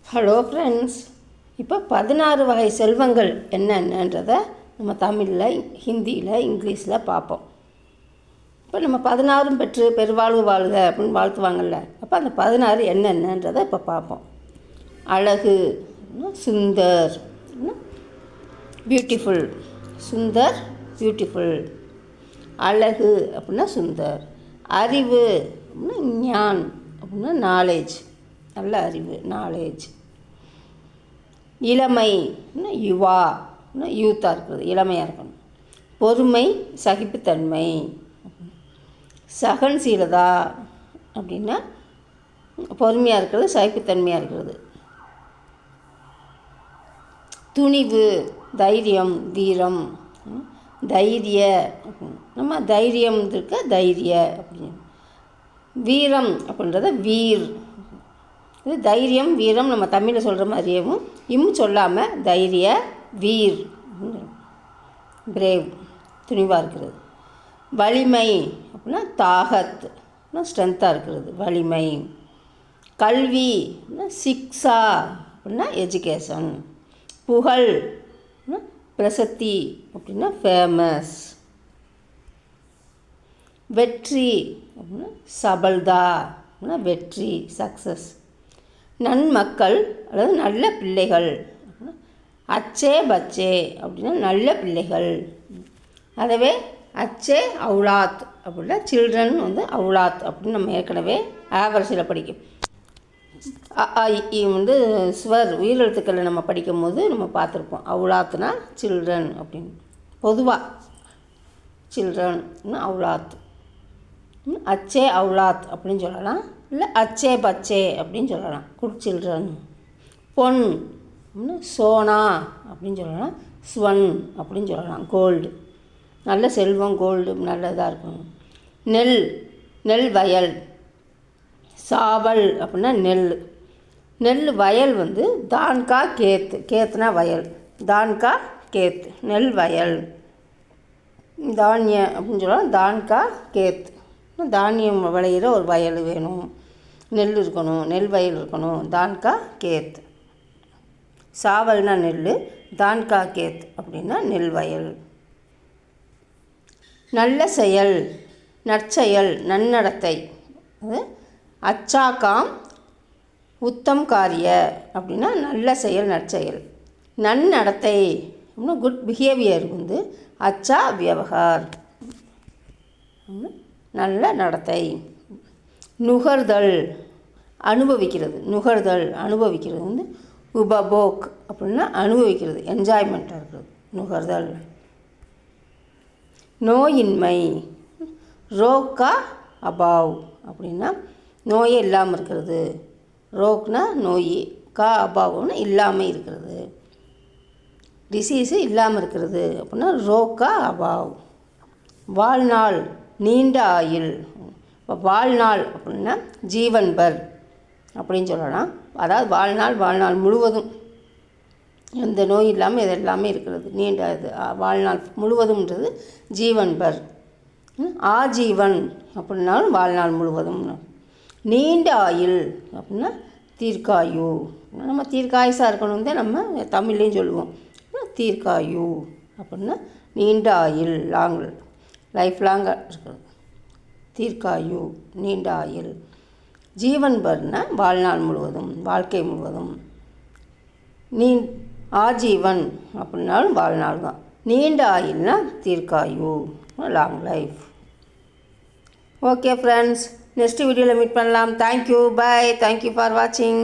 Hello friends, இப்போ 16 வகை செல்வங்கள் என்னென்னன்றதை நம்ம தமிழில், ஹிந்தியில், இங்கிலீஷில் பார்ப்போம். இப்போ நம்ம 16 பெற்று பெருவாழ்வு வாழ்க அப்படின்னு வாழ்த்துவாங்கள்ல, அப்போ அந்த 16 என்னென்னன்றதை இப்போ பார்ப்போம். அழகு, சுந்தர், பியூட்டிஃபுல், சுந்தர் பியூட்டிஃபுல். அழகு அப்படின்னா சுந்தர். அறிவு அப்படின்னா ஞான் அப்படின்னா நாலேஜ், நல்ல அறிவு, நாலேஜ். இளமை யுவா, யூத்தாக இருக்கிறது, இளமையாக இருக்கணும். பொறுமை, சகிப்புத்தன்மை. சகன்சீலதா அப்படின்னா பொறுமையாக இருக்கிறது, சகிப்புத்தன்மையாக இருக்கிறது. துணிவு, தைரியம், வீரம். தைரிய, நம்ம தைரியம் இருக்க தைரிய அப்படின்னு. வீரம் அப்படின்றத வீர். இது தைரியம், வீரம் நம்ம தமிழில் சொல்கிற மாதிரியும் சொல்லாமல் தைரிய, வீர், பிரேவ், துணிவாக இருக்கிறது. வலிமை அப்படின்னா தாகத், ஸ்ட்ரென்த்தாக இருக்கிறது, வலிமை. கல்வி சிக்ஷா அப்படின்னா எஜுகேஷன். புகழ் பிரசித்தி அப்படின்னா ஃபேமஸ். வெற்றி அப்படின்னா சபல்தா அப்படின்னா வெற்றி, சக்ஸஸ். நன்மக்கள் அல்லது நல்ல பிள்ளைகள். அச்சே பச்சே அப்படின்னா நல்ல பிள்ளைகள். அதவே அச்சே அவுலாத் அப்படின்னா சில்ட்ரன் அவுலாத் அப்படின்னு நம்ம ஏற்கனவே ஆவரேஜில் படிக்கும். ஸ்வர் உயிரெழுத்துக்களை நம்ம படிக்கும் போது நம்ம பார்த்துருப்போம். அவுலாத்னா சில்ட்ரன் அப்படின்னு. பொதுவாக சில்ட்ரன் அவுலாத். அச்சே அவுலாத் அப்படின்னு சொல்லலாம், இல்லை அச்சே பச்சே அப்படின்னு சொல்லலாம், குட் சில்ட்ரன். பொன் சோனா அப்படின்னு சொல்லலாம், ஸ்வன் அப்படின்னு சொல்லலாம், கோல்டு, நல்ல செல்வம், கோல்டு நல்லதாக இருக்கணும். நெல், நெல் வயல். சாவல் அப்படின்னா நெல். நெல் வயல் தான்கா கேத், கேத்னா வயல், தான்கா கேத், நெல் வயல். தானிய அப்படின்னு சொல்லலாம், தான்கா கேத், தானியம் விளையிற ஒரு வயல் வேணும், நெல் இருக்கணும், நெல் வயல் இருக்கணும், தான்கா கேத். சாவல்னா நெல், தான்கா கேத் அப்படின்னா நெல் வயல். நல்ல செயல், நற்செயல், நன்னடத்தை. அது அச்சாக்காம் உத்தம் காரிய அப்படின்னா நல்ல செயல், நற்செயல். நன்னடத்தை அப்படின்னா குட் பிஹேவியர் அச்சா வியவகார், நல்ல நடத்தை. நுகர்தல் அனுபவிக்கிறது, நுகர்தல் அனுபவிக்கிறது உபபோக் அப்படின்னா அனுபவிக்கிறது, என்ஜாய்மெண்ட்டாக இருக்கிறது, நுகர்தல். நோயின்மை, ரோக்கா அபாவ் அப்படின்னா நோயே இல்லாமல் இருக்கிறது. ரோக்னா நோய், கா அபாவ்னா இல்லாமல் இருக்கிறது, டிசீஸு இல்லாமல் இருக்கிறது அப்படின்னா ரோக்கா அபாவ். வாழ்நாள், நீண்ட ஆயுள். இப்போ வாழ்நாள் அப்படின்னா ஜீவன் பர் அப்படின்னு சொல்லலாம். அதாவது வாழ்நாள், வாழ்நாள் முழுவதும் எந்த நோய் இல்லாமல் இது எல்லாமே இருக்கிறது, நீண்ட இது வாழ்நாள் முழுவதும்ன்றது ஜீவன் பர். ஆஜீவன் அப்படின்னாலும் வாழ்நாள் முழுவதும். நீண்ட ஆயுள் அப்படின்னா தீர்க்காயு, நம்ம தீர்க்காயுசாக இருக்கணும் தான் நம்ம தமிழ்லேயும் சொல்லுவோம். தீர்க்காயு அப்படின்னா நீண்ட ஆயுள், லாங் லைஃப் லாங்காக இருக்கிறது, தீர்க்காயு, நீண்ட ஆயுள். ஜீவன் பர்னா வாழ்நாள் முழுவதும், வாழ்க்கை முழுவதும். ஆஜீவன் அப்படின்னாலும் வாழ்நாள் தான். நீண்ட ஆயுள்னா தீர்க்காயு, long life. Okay friends, next வீடியோவில் மீட் பண்ணலாம். தேங்க்யூ, பாய், தேங்க்யூ ஃபார் வாட்சிங்.